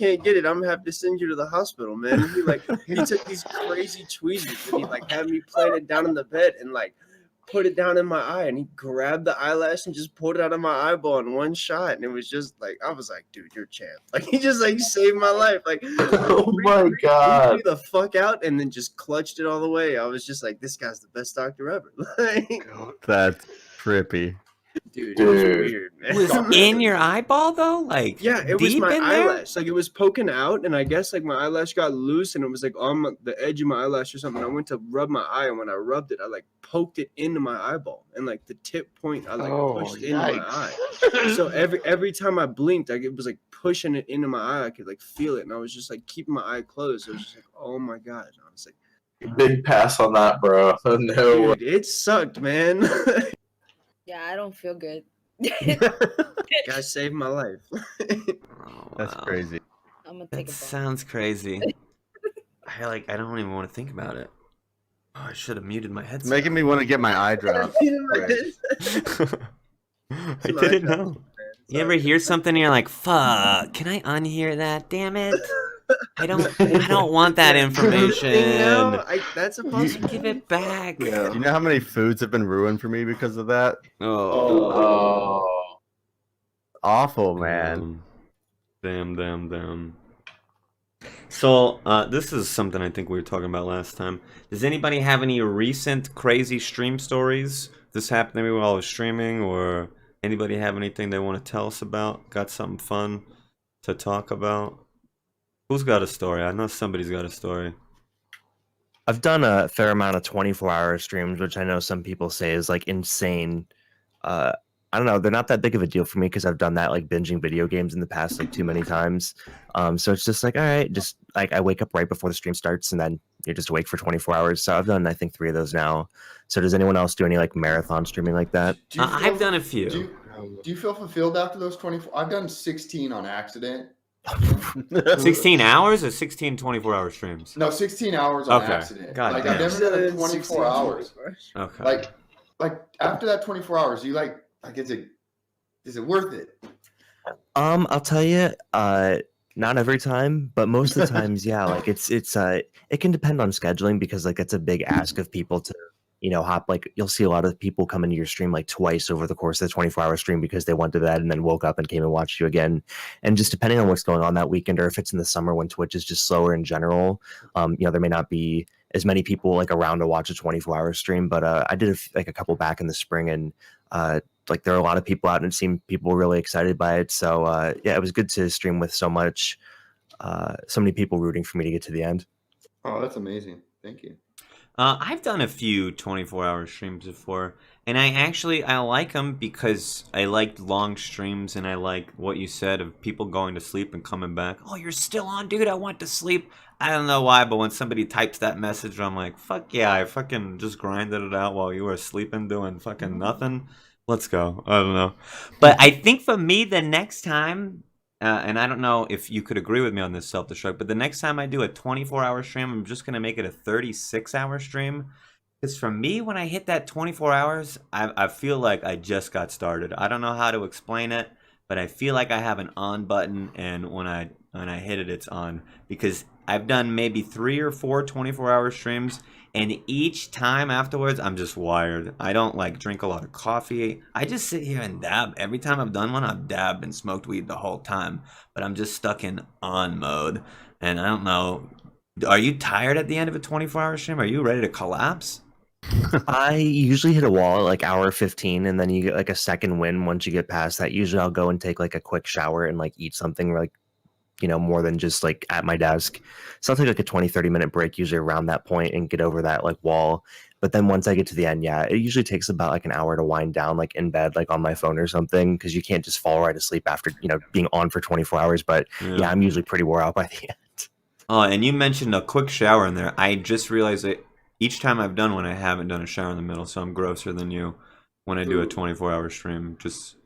can't get it. I'm gonna have to send you to the hospital, man. And he took these crazy tweezers and he like had me plant it down in the bed and like put it down in my eye, and he grabbed the eyelash and just pulled it out of my eyeball in one shot, and it was just like I was like, dude, you're a champ. Like he just like saved my life. Like oh my god, me the fuck out, and then just clutched it all the way. I was just like, this guy's the best doctor ever. Like, that's trippy. Dude, it was weird, man. Was in your eyeball though? Like, yeah, it was deep my in there? eyelash. Like it was poking out, and I guess like my eyelash got loose, and it was like on the edge of my eyelash or something. I went to rub my eye, and when I rubbed it, I like poked it into my eyeball, and like the tip point, I like pushed into my eye. So every time I blinked, like it was like pushing it into my eye. I could like feel it, and I was just like keeping my eye closed. I was just like, oh my god. And I was like, big pass on that, bro. No, dude, it sucked, man. Yeah, I don't feel good. Guy saved my life. That's crazy. I'm gonna take That a ball. sounds crazy. I don't even want to think about it. Oh, I should have muted my headset. Making me want to get my eye dropped. I didn't know. You ever hear something and you're like, "Fuck! Can I unhear that? Damn it! I don't want that information. That's a possibility. Give it back." Yeah. Do you know how many foods have been ruined for me because of that? Oh. Awful, man. Damn. So, this is something I think we were talking about last time. Does anybody have any recent crazy stream stories? This happened to me while I was streaming, or anybody have anything they want to tell us about? Got something fun to talk about? Who's got a story? I know somebody's got a story. I've done a fair amount of 24-hour streams, which I know some people say is like insane. I don't know, they're not that big of a deal for me because I've done that like binging video games in the past like too many times. So it's just like, all right, just like I wake up right before the stream starts and then you're just awake for 24 hours. So I've done I think 3 of those now. So does anyone else do any like marathon streaming like that? I've done a few. Do you feel fulfilled after those 24? I've done 16 on accident. 16 hours or 16 24-hour streams? No, 16 hours on accident. God like damn. I've never done 24 hours. Okay. Like after that 24 hours, you like is it worth it? I'll tell you, not every time, but most of the times, yeah. Like it can depend on scheduling because like it's a big ask of people to, hop. Like you'll see a lot of people come into your stream like twice over the course of the 24-hour stream because they went to bed and then woke up and came and watched you again. And just depending on what's going on that weekend, or if it's in the summer when Twitch is just slower in general, there may not be as many people like around to watch a 24-hour stream. But I did a couple back in the spring, and like there are a lot of people out, and it seemed people were really excited by it. So yeah, it was good to stream with so many people rooting for me to get to the end. Oh, that's amazing. Thank you. I've done a few 24-hour streams before, and I like them because I like long streams, and I like what you said of people going to sleep and coming back. Oh, you're still on, dude, I want to sleep. I don't know why, but when somebody types that message, I'm like, fuck yeah, I fucking just grinded it out while you were sleeping doing fucking nothing. Let's go. I don't know. But I think for me, the next time, and I don't know if you could agree with me on this, Self-Destruct, but the next time I do a 24-hour stream, I'm just going to make it a 36-hour stream. Because for me, when I hit that 24 hours, I feel like I just got started. I don't know how to explain it, but I feel like I have an on button, and when I hit it, it's on. Because I've done maybe 3 or 4 24-hour streams, and each time afterwards, I'm just wired. I don't like drink a lot of coffee. I just sit here and dab. Every time I've done one, I've dabbed and smoked weed the whole time. But I'm just stuck in on mode. And I don't know. Are you tired at the end of a 24-hour stream? Are you ready to collapse? I usually hit a wall at like hour 15, and then you get like a second win once you get past that. Usually I'll go and take like a quick shower and like eat something like, more than just like at my desk. So I'll take like a 20-30 minute break usually around that point and get over that like wall. But then once I get to the end, yeah, it usually takes about like an hour to wind down, like in bed, like on my phone or something, because you can't just fall right asleep after, being on for 24 hours. But yeah, I'm usually pretty wore out by the end. Oh, and you mentioned a quick shower in there. I just realized that each time I've done one, I haven't done a shower in the middle, so I'm grosser than you when I do a 24-hour stream.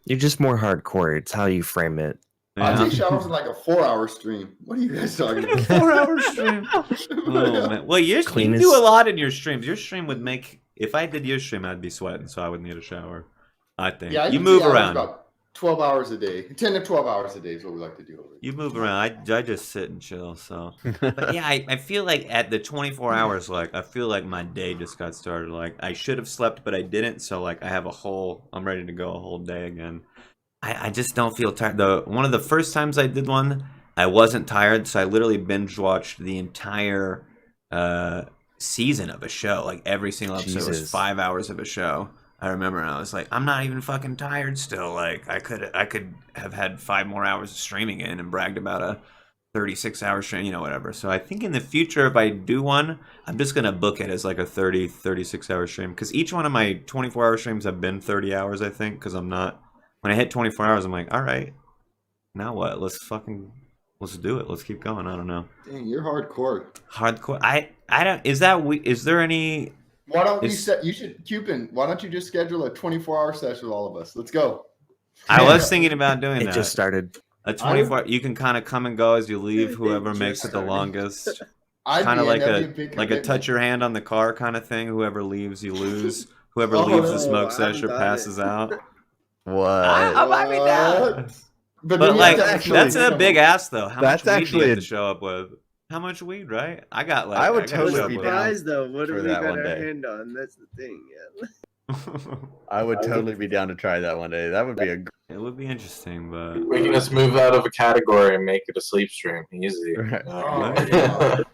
You're just more hardcore. It's how you frame it. Yeah. I take showers in like a 4-hour stream. What are you guys talking about? 4-hour stream. Oh, man. Well, you do a lot in your streams. Your stream would make... If I did your stream, I'd be sweating, so I would need a shower. I think. Yeah, you move around. 12 hours a day. 10 to 12 hours a day is what we like to do. You move around. I just sit and chill. So, but yeah, I feel like at the 24 hours, like I feel like my day just got started. Like I should have slept, but I didn't. So like I have I'm ready to go a whole day again. I just don't feel tired. One of the first times I did one, I wasn't tired, so I literally binge watched the entire season of a show. Like every single episode was 5 hours of a show. I remember, and I was like, I'm not even fucking tired still. Like I could have had 5 more hours of streaming in and bragged about a 36-hour stream, whatever. So I think in the future, if I do one, I'm just gonna book it as like a 36-hour stream, because each one of my 24-hour streams have been 30 hours, I think, because when I hit 24 hours, I'm like, all right, now what? Let's do it. Let's keep going. I don't know. Dang, you're hardcore. Hardcore. I don't. Is there any? Why don't you should Cewpin? Why don't you just schedule a 24-hour session with all of us? Let's go. I was thinking about doing that. It just started. A 24. You can kind of come and go as you leave. Whoever makes it the longest. Kind of like a touch your hand on the car kind of thing. Whoever leaves, you lose. Whoever leaves the smoke session passes out. What? I mean that. But like, that's a big ask though. How much weed do you have to show up with? How much weed, right? I got like. I would totally be down though. What do we got our day. hand on? That's the thing. Yeah. I would totally be down to try that one day. That would be It would be interesting, but we can just move out of a category and make it a sleep stream. Easy. Right. I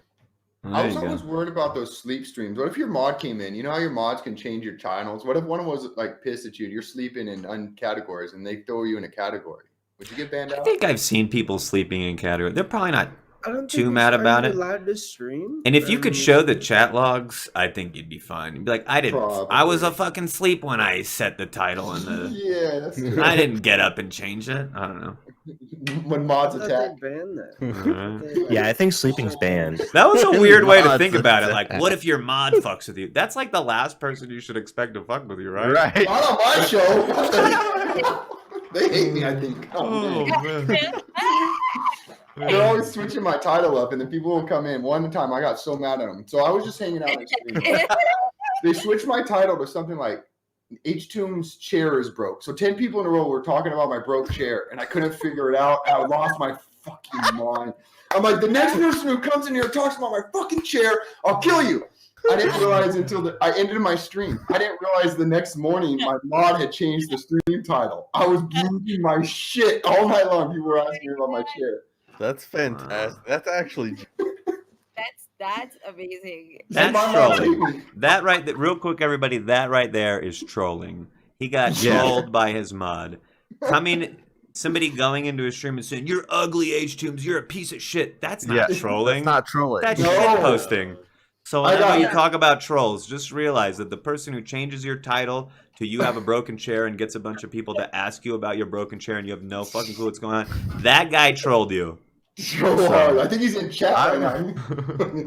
was always worried about those sleep streams. What if your mod came in? You know how your mods can change your channels? What if one was like pissed at you and you're sleeping in categories and they throw you in a category? Would you get banned out? I think I've seen people sleeping in category. They're probably not I don't too think mad about it. Allowed to stream? And if you could show the chat logs, I think you'd be fine. You'd be like, I was a fucking sleep when I set the title and the. Yeah, that's true. I didn't get up and change it. I don't know. When mods I thought attack. they banned that. Yeah, I think sleeping's banned. That was a weird way to think Mods about it. attack. Like, what if your mod fucks with you? That's like the last person you should expect to fuck with you, right? right. Not on my show. They hate me, I think. Oh, man. They're always switching my title up, and then people will come in. One time, I got so mad at them. So I was just hanging out. They switched my title to something like Htooms chair is broke. So 10 people in a row were talking about my broke chair, and I couldn't figure it out. I lost my fucking mind. I'm like, the next person who comes in here and talks about my fucking chair, I'll kill you. I didn't realize until I ended my stream. I didn't realize the next morning my mod had changed the stream title. I was losing my shit all night long. People were asking me about my chair. That's fantastic. That's actually. That's amazing. That's trolling. That right there, real quick, everybody, that right there is trolling. He got trolled by his mod. Somebody going into a stream and saying, "You're ugly, Htooms, you're a piece of shit." That's not trolling. That's not trolling. That's shit posting. So whenever you talk about trolls, just realize that the person who changes your title to "you have a broken chair" and gets a bunch of people to ask you about your broken chair and you have no fucking clue what's going on, that guy trolled you. I think he's in chat right now.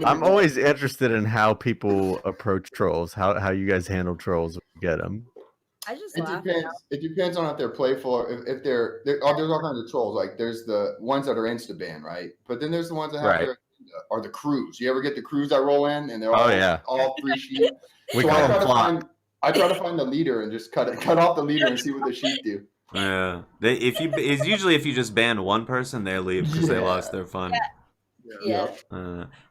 I'm always interested in how people approach trolls, how you guys handle trolls when you get them. I just It laugh. depends. It depends on if they're playful or if they're there's all kinds of trolls. Like there's the ones that are insta ban, right? But then there's the ones that have their are the crews. You ever get the crews that roll in and they're all free sheep? We call them flock. I try to find the leader and just cut off the leader and see what the sheep do. Yeah, it's usually if you just ban one person, they leave because they lost their fun. Yeah.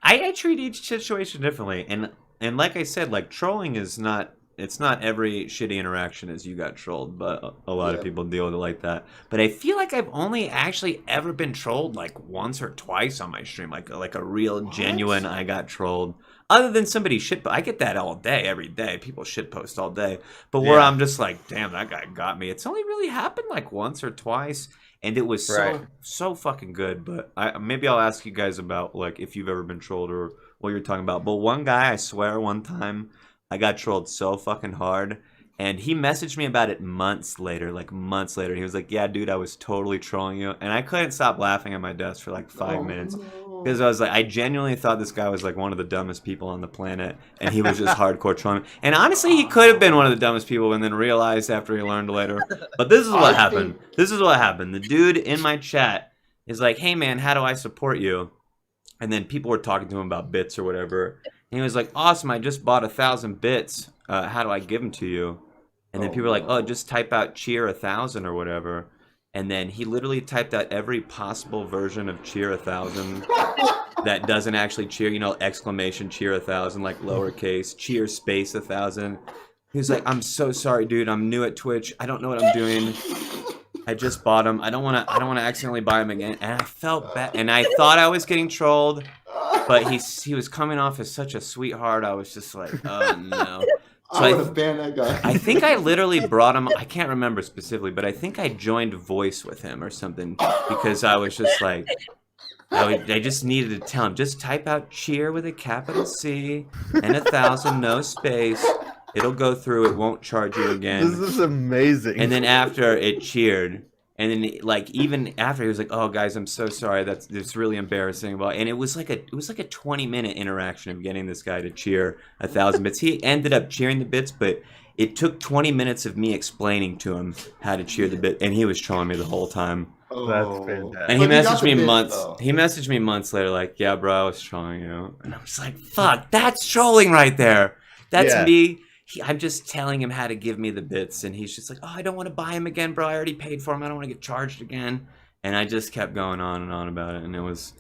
I treat each situation differently, and like I said, like trolling is not. It's not every shitty interaction as you got trolled, but a lot of people deal with it like that. But I feel like I've only actually ever been trolled like once or twice on my stream, like a real genuine I got trolled. Other than somebody I get that all day, every day. People shitpost all day. But where I'm just like, damn, that guy got me. It's only really happened like once or twice, and it was so fucking good. But maybe I'll ask you guys about like if you've ever been trolled or what you're talking about. But one guy, I swear, one time I got trolled so fucking hard, and he messaged me about it months later. He was like, "Yeah, dude, I was totally trolling you," and I couldn't stop laughing at my desk for like 5 minutes. Because I was like, I genuinely thought this guy was like one of the dumbest people on the planet, and he was just hardcore trolling. And honestly, he could have been one of the dumbest people, and then realized after he learned later. But this is what happened. The dude in my chat is like, "Hey man, how do I support you?" And then people were talking to him about bits or whatever. And he was like, "Awesome, I just bought 1,000 bits. How do I give them to you?" And then people were like, "Oh, just type out cheer 1,000 or whatever." And then he literally typed out every possible version of cheer 1000 that doesn't actually cheer, you know, exclamation cheer 1000, like lowercase, cheer space 1000. He was like, I'm so sorry, dude. I'm new at Twitch. I don't know what I'm doing. I just bought him. I don't want to accidentally buy him again. And I felt bad. And I thought I was getting trolled, but he was coming off as such a sweetheart. I was just like, oh no. So I would have banned that guy. I think I literally brought him. I can't remember specifically, but I think I joined voice with him or something because I was just like, I just needed to tell him, just type out cheer with a capital C and 1000, no space. It'll go through. It won't charge you again. This is amazing. And then after it cheered, and then like even after he was like, "Oh guys, I'm so sorry. That's really embarrassing." And it was like a 20-minute interaction of getting this guy to cheer 1000 bits. He ended up cheering the bits, but it took 20 minutes of me explaining to him how to cheer the bit, and he was trolling me the whole time. That's fantastic. And he But you got messaged the me bits, months. though. He messaged me months later, like, "Yeah, bro, I was trolling you," and I was like, "Fuck, that's trolling right there. That's Yeah. me." I'm just telling him how to give me the bits, and he's just like, "Oh, I don't want to buy him again, bro. I already paid for him. I don't want to get charged again." And I just kept going on and on about it, and it was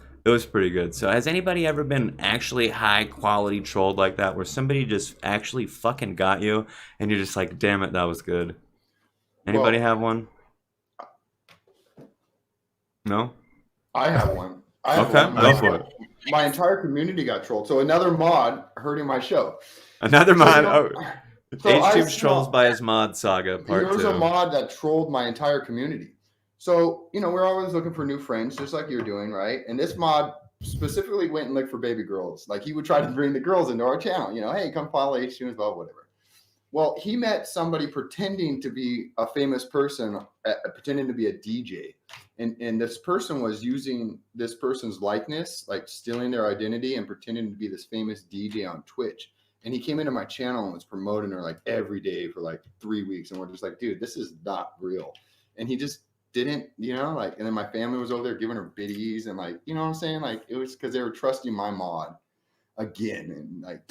pretty good. So, has anybody ever been actually high quality trolled like that, where somebody just actually fucking got you, and you're just like, "Damn it, that was good"? Anybody have one? No. I have one. I have Okay, one. go for it. My entire community got trolled. So another mod hurting my show. Another mod. Oh, So I Htooms saw- trolls by his mod saga part There was 2. a mod that trolled my entire community. So, you know, we're always looking for new friends, just like you're doing, right? And this mod specifically went and looked for baby girls. Like he would try to bring the girls into our channel, you know, hey, come follow Htooms, blah, whatever. Well, he met somebody pretending to be a famous person, pretending to be a DJ. And this person was using this person's likeness, like stealing their identity and pretending to be this famous DJ on Twitch. And he came into my channel and was promoting her like every day for like 3 weeks. And we're just like, dude, this is not real. And he just didn't, you know, like, and then my family was over there giving her biddies and like, you know what I'm saying? Like, it was because they were trusting my mod again. And like,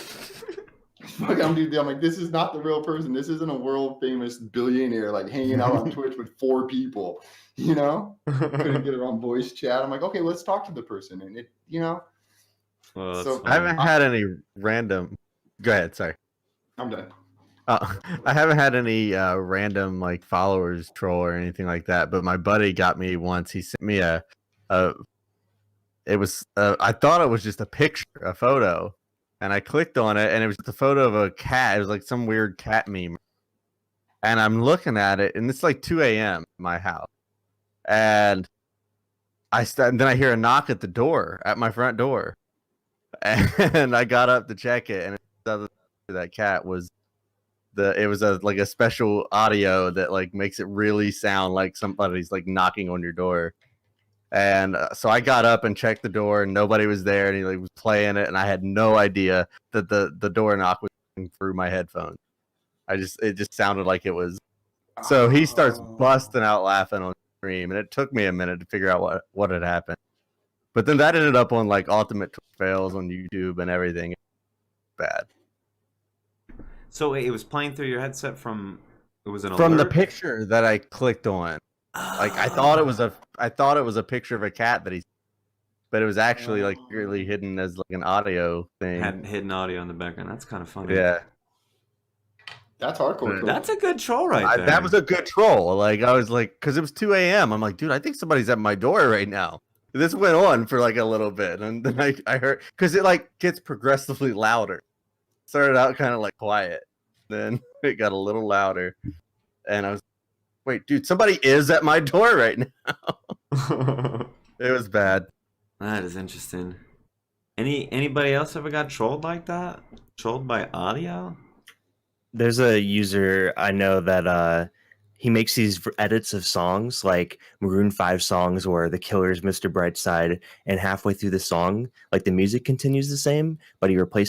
I'm like, this is not the real person. This isn't a world famous billionaire like hanging out on Twitch with 4 people, you know? Couldn't get her on voice chat. I'm like, okay, let's talk to the person. And it, you know, Well, that's So- funny. I haven't had any random. Go ahead. Sorry. I'm done. I haven't had any random like followers troll or anything like that. But my buddy got me once. He sent me a it was I thought it was just a picture, a photo, and I clicked on it, and it was just a photo of a cat. It was like some weird cat meme, and I'm looking at it, and it's like 2 a.m. in my house, and then I hear a knock at the door, at my front door, and I got up to check it, and that cat was it was like a special audio that like makes it really sound like somebody's like knocking on your door. And so I got up and checked the door, and nobody was there, and he like was playing it, and I had no idea that the door knock was coming through my headphones. It just sounded like it was. So he starts busting out laughing on stream, and it took me a minute to figure out what had happened. But then that ended up on like Ultimate Fails on YouTube and everything. Bad. So wait, it was playing through your headset from. It was an From the alert? picture that I clicked on. Like I thought it was a picture of a cat that but it was actually like really hidden as like an audio thing. Had hidden audio in the background. That's kind of funny. Yeah. That's hardcore. troll. That's a good troll right there. That was a good troll. Like I was like, because it was 2 a.m. I'm like, dude, I think somebody's at my door right now. This went on for like a little bit, and then I heard because it like gets progressively louder. Started out kind of like quiet, then it got a little louder, and I was, wait, dude, somebody is at my door right now. It was bad. That is interesting. Anybody else ever got trolled like that? Trolled by audio? There's a user I know that he makes these edits of songs, like Maroon 5 songs where the killer's Mr. Brightside, and halfway through the song, like the music continues the same, but he replaces